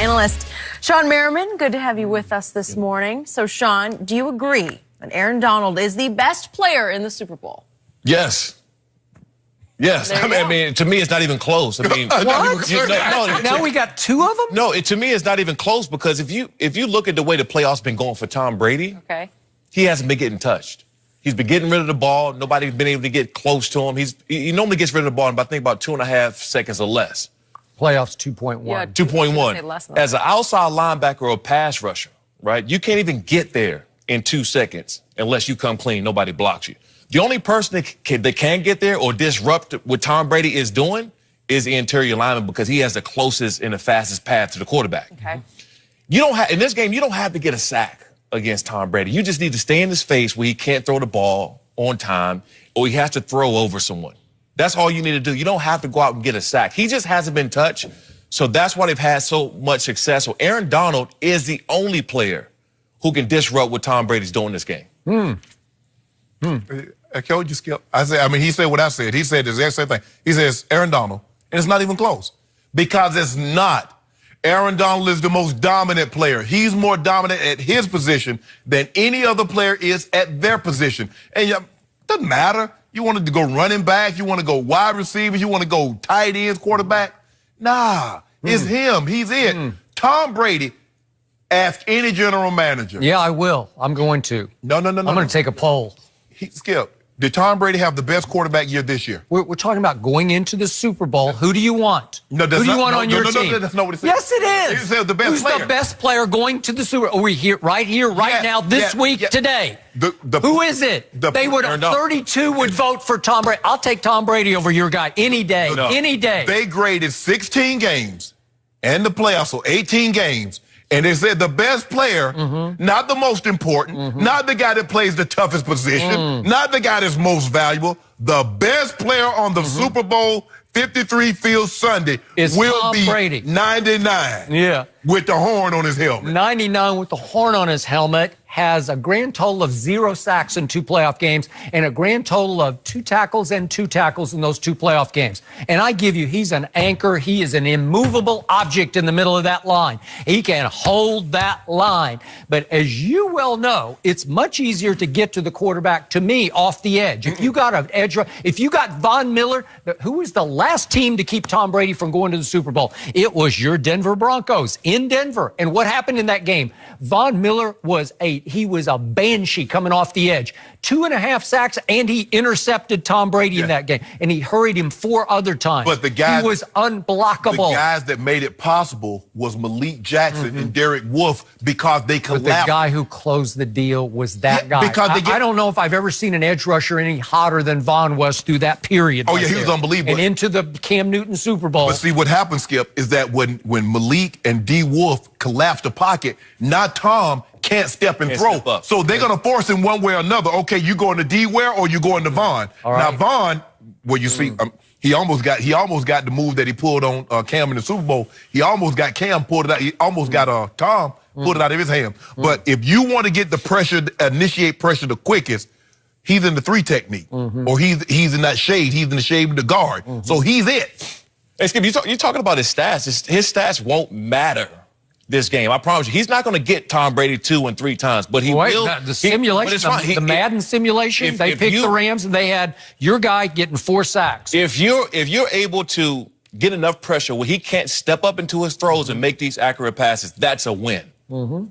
analyst Sean Merriman, good to have you with us this morning. So, Sean, do you agree that Aaron Donald is the best player in the Super Bowl? Yes. Yes. I mean, to me, it's not even close. I mean, what? Now we got two of them? No, to me, it's not even close because if you look at the way the playoffs been going for Tom Brady, he hasn't been getting touched. He's been getting rid of the ball. Nobody's been able to get close to him. He normally gets rid of the ball in about 2.5 seconds or less. Playoffs 2.1. Yeah, 2.1. As an outside linebacker or a pass rusher, right, you can't even get there in 2 seconds unless you come clean. Nobody blocks you. The only person that can get there or disrupt what Tom Brady is doing is the interior lineman because he has the closest and the fastest path to the quarterback. Okay. You don't have in this game. You don't have to get a sack against Tom Brady. You just need to stay in his face where he can't throw the ball on time or he has to throw over someone. That's all you need to do. You don't have to go out and get a sack. He just hasn't been touched, so that's why they've had so much success. So Aaron Donald is the only player who can disrupt what Tom Brady's doing in this game. I told you, Skip. He said what I said. He said the exact same thing. He says Aaron Donald, and it's not even close because it's not. Aaron Donald is the most dominant player. He's more dominant at his position than any other player is at their position. And it doesn't matter. You wanted to go running back. You want to go wide receivers. You want to go tight ends, quarterback. Nah, it's him. He's it. Tom Brady, ask any general manager. Yeah, I will. I'm going to. No. I'm going to take a poll. Skip, did Tom Brady have the best quarterback year this year? We're talking about going into the Super Bowl. Who do you want? No, who do you want on your team? No, that's not what he said. Yes, it is. He said the best player. Who's the best player going to the Super Bowl? Are we here, right now, this week, today? Who is it? 32 would vote for Tom Brady. I'll take Tom Brady over your guy any day, any day. They graded 16 games and the playoffs, so 18 games. And they said the best player, not the most important, not the guy that plays the toughest position, not the guy that's most valuable, the best player on the Super Bowl 53 field Sunday will Tom be Brady. 99. Yeah. With the horn on his helmet. 99 with the horn on his helmet, has a grand total of 0 sacks in 2 playoff games and a grand total of 2 tackles and 2 tackles in those 2 playoff games. And I give you, he's an anchor. He is an immovable object in the middle of that line. He can hold that line. But as you well know, it's much easier to get to the quarterback, to me, off the edge. If you got an edge, if you got Von Miller, who was the last team to keep Tom Brady from going to the Super Bowl? It was your Denver Broncos in Denver. And what happened in that game? Von Miller was a banshee coming off the edge. 2.5 sacks, and he intercepted Tom Brady in that game. And he hurried him 4 other times. But the guys, he was unblockable. The guys that made it possible was Malik Jackson and Derek Wolfe because they collapsed. But the guy who closed the deal was that guy. Because I don't know if I've ever seen an edge rusher any hotter than Von was through that period. Oh, yeah, he was unbelievable. And into the Cam Newton Super Bowl. But see, what happened, Skip, is that when Malik and D. Wolfe collapsed the pocket, now Tom can't step and throw. So they're going to force him one way or another. Okay, you going to D-Ware or you going to Von. Now, Von, well, you see, he almost got the move that he pulled on Cam in the Super Bowl. He almost got Cam pulled it out. He almost got Tom pulled it out of his hand. But if you want to get the pressure, initiate pressure the quickest, he's in the 3 technique. Or he's in that shade. He's in the shade of the guard. So he's it. Hey, Skip, you're talking about his stats. His stats won't matter this game. I promise you. He's not going to get Tom Brady 2 and 3 times, but he will. The simulation, the Madden simulation, they picked the Rams and they had your guy getting 4 sacks. If you're able to get enough pressure where he can't step up into his throws and make these accurate passes, that's a win.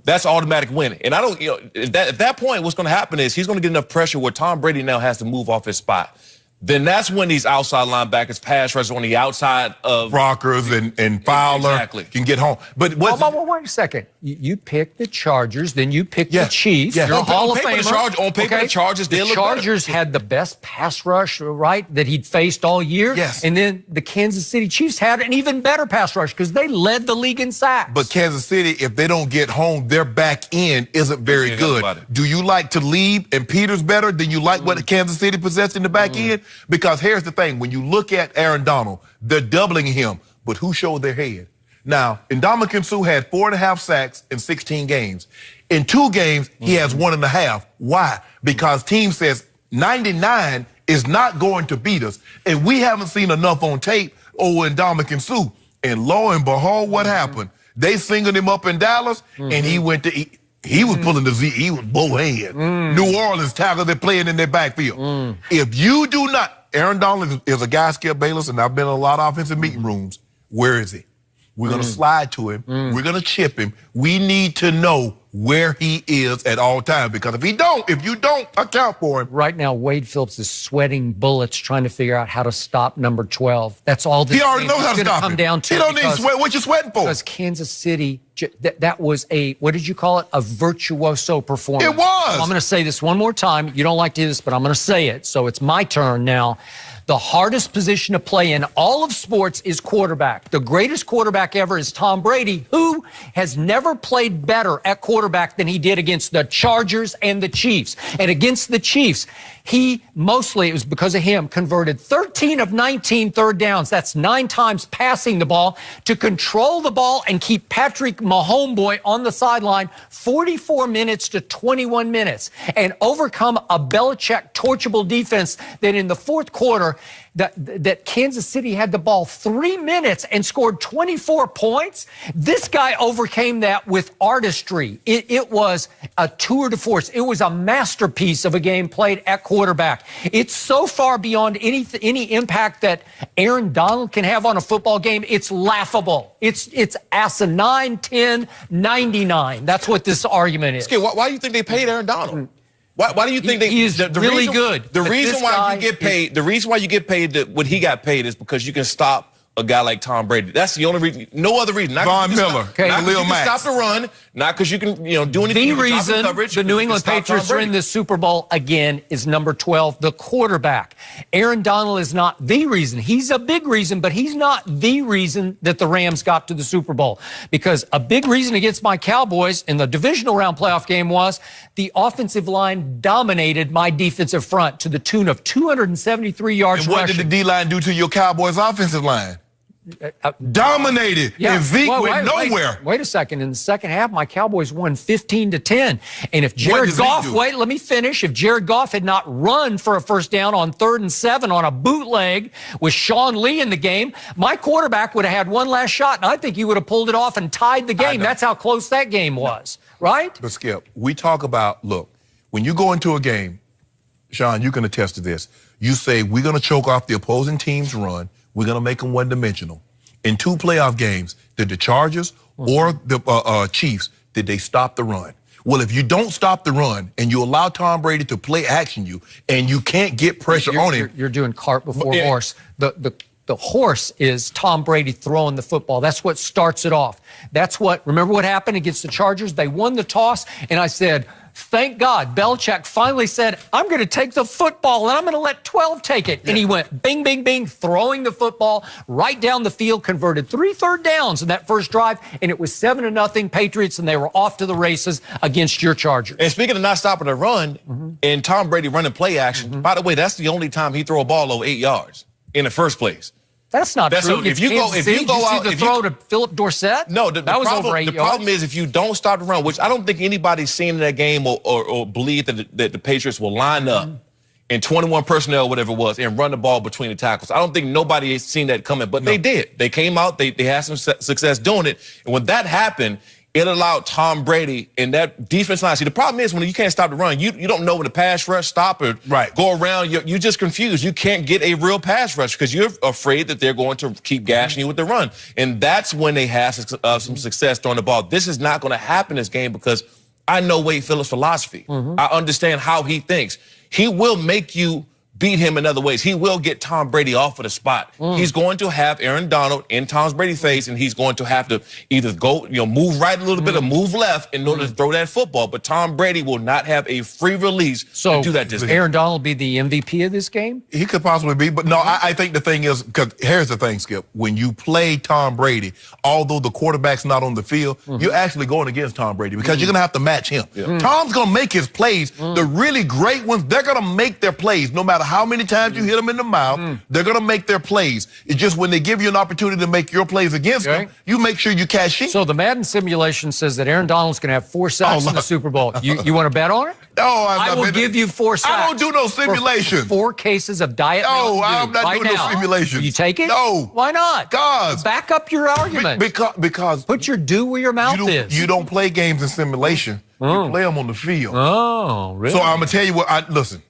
That's automatic win. And I don't, at that point, what's going to happen is he's going to get enough pressure where Tom Brady now has to move off his spot. Then that's when these outside linebackers, pass rushers on the outside of Rockers and Fowler can get home. But wait a second. You picked the Chargers, then you picked the Chiefs. Yeah. You're a Hall of Famer. On paper, the Chargers did look better. The Chargers had the best pass rush, right, that he'd faced all year. Yes. And then the Kansas City Chiefs had an even better pass rush because they led the league in sacks. But Kansas City, if they don't get home, their back end isn't very good. Do you like Talib and Peters better than you like what Kansas City possessed in the back end? Because here's the thing. When you look at Aaron Donald, they're doubling him. But who showed their head? Now, Ndamukong Suh had 4.5 sacks in 16 games. In 2 games, he has 1.5. Why? Because team says 99 is not going to beat us. And we haven't seen enough on tape over Ndamukong Suh. And lo and behold, what happened? They singled him up in Dallas, and he went to. He was pulling the Z. He was both hands. New Orleans tackle, they're playing in their backfield. If you do not, Aaron Donald is a guy, Skip Bayless, and I've been in a lot of offensive meeting rooms. Where is he? We're going to slide to him. We're going to chip him. We need to know where he is at all times, because if you don't account for him. Right now, Wade Phillips is sweating bullets trying to figure out how to stop number 12. That's all this He already knows how to stop come him. down to. He don't need to sweat. What you sweating for? Because Kansas City, that was a, what did you call it? A virtuoso performance. It was. So I'm going to say this one more time. You don't like to do this, but I'm going to say it. So it's my turn now. The hardest position to play in all of sports is quarterback. The greatest quarterback ever is Tom Brady, who has never played better at quarterback than he did against the Chargers and the Chiefs. And against the Chiefs, he mostly, it was because of him, converted 13 of 19 third downs. That's 9 times passing the ball to control the ball and keep Patrick Mahomes on the sideline 44 minutes to 21 minutes and overcome a Belichick torchable defense that in the fourth quarter that Kansas City had the ball 3 minutes and scored 24 points. This guy overcame that with artistry. It was a tour de force. It was a masterpiece of a game played at quarterback. It's so far beyond any impact that Aaron Donald can have on a football game. It's laughable. It's asinine, 10, 99. That's what this argument is. Okay, why do you think they paid Aaron Donald? Why do you think he is really good? The reason why you get paid, what he got paid is because you can stop a guy like Tom Brady. That's the only reason. No other reason. Not Von Miller, Khalil Mack. Stop the run. Not because you can, do anything. The reason the New England Patriots are in the Super Bowl again is number 12, the quarterback. Aaron Donald is not the reason. He's a big reason, but he's not the reason that the Rams got to the Super Bowl. Because a big reason against my Cowboys in the divisional round playoff game was the offensive line dominated my defensive front to the tune of 273 yards rushing. And what rushing. did the D-line do to your Cowboys offensive line? Dominated. Yeah. And Zeke went nowhere. Wait a second. In the second half, my Cowboys won 15-10. And if Jared Goff, let me finish. If Jared Goff had not run for a first down on 3rd and 7 on a bootleg with Sean Lee in the game, my quarterback would have had one last shot, and I think he would have pulled it off and tied the game. That's how close that game was, right? But Skip, we talk about, look, when you go into a game, Sean, you can attest to this. You say, we're going to choke off the opposing team's run. We're going to make them one-dimensional. In 2 playoff games, did the Chargers or the Chiefs, did they stop the run? Well, if you don't stop the run and you allow Tom Brady to play action you and you can't get pressure on him. You're doing cart before horse. The horse is Tom Brady throwing the football. That's what starts it off. Remember what happened against the Chargers? They won the toss, and I said, thank God, Belichick finally said, I'm going to take the football, and I'm going to let 12 take it. Yeah. And he went bing, bing, bing, throwing the football right down the field, converted 3 third downs in that first drive, and it was 7-0 Patriots, and they were off to the races against your Chargers. And speaking of not stopping the run, and Tom Brady running play action, by the way, that's the only time he threw a ball over 8 yards in the first place. That's not true. If you go out, the throw to Philip Dorsett. No, that was over 8 yards. The problem is if you don't stop the run, which I don't think anybody's seen in that game or believe that the Patriots will line up in 21 personnel, whatever it was, and run the ball between the tackles. I don't think nobody has seen that coming, but they did. They came out. They had some success doing it, and when that happened, it allowed Tom Brady and that defense line. See, the problem is when you can't stop the run, you don't know when the pass rush stop or go around. You're just confused. You can't get a real pass rush because you're afraid that they're going to keep gashing you with the run. And that's when they have some success throwing the ball. This is not going to happen in this game because I know Wade Phillips' philosophy. I understand how he thinks. He will make you beat him in other ways. He will get Tom Brady off of the spot. He's going to have Aaron Donald in Tom Brady's face, and he's going to have to either go, move right a little bit or move left in order to throw that football. But Tom Brady will not have a free release to do that this game. Aaron Donald be the MVP of this game? He could possibly be, but no, I think the thing is, because here's the thing, Skip. When you play Tom Brady, although the quarterback's not on the field, you're actually going against Tom Brady because you're going to have to match him. Tom's going to make his plays. The really great ones, they're going to make their plays no matter how how many times you hit them in the mouth, they're going to make their plays. It's just when they give you an opportunity to make your plays against them, you make sure you cash in. So the Madden simulation says that Aaron Donald's going to have 4 sacks in the Super Bowl. You want to bet on it? No, I will give you 4 sacks. I don't do no simulation. 4 cases of Diet No, Mountain Dew I'm not doing no simulation. Will you take it? No. Why not? Because. Back up your argument. Because. Put your dew where your mouth is. You don't play games in simulation. You play them on the field. Oh, really? So I'm going to tell you what, listen.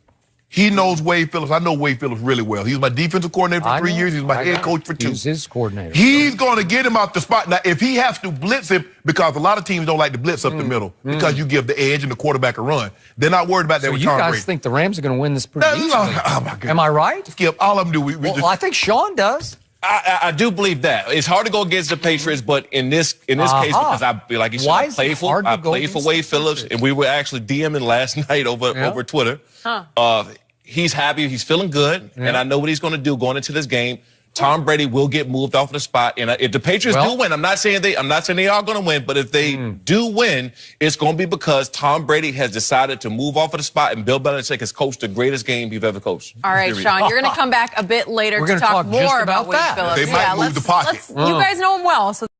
He knows Wade Phillips. I know Wade Phillips really well. He was my defensive coordinator for 3 years. He was my head coach for 2. He's his coordinator. He's going to get him out the spot. Now, if he has to blitz him, because a lot of teams don't like to blitz up the middle, because you give the edge and the quarterback a run. They're not worried about that with Tom Brady. You guys think the Rams are going to win this pretty easily? Oh, my God. Am I right? Skip, all of them do. Well, I think Sean does. I do believe that. It's hard to go against the Patriots, but in this case, because I played for Wade Phillips, and we were actually DMing last night over Twitter. He's happy. He's feeling good. And I know what he's going to do going into this game. Tom Brady will get moved off the spot. And if the Patriots do win, I'm not saying they are going to win, but if they do win, it's going to be because Tom Brady has decided to move off of the spot, and Bill Belichick has coached the greatest game he's ever coached. All right, Sean, you're going to come back a bit later to talk more about Wade Phillips. They might move the pocket. You guys know him well. So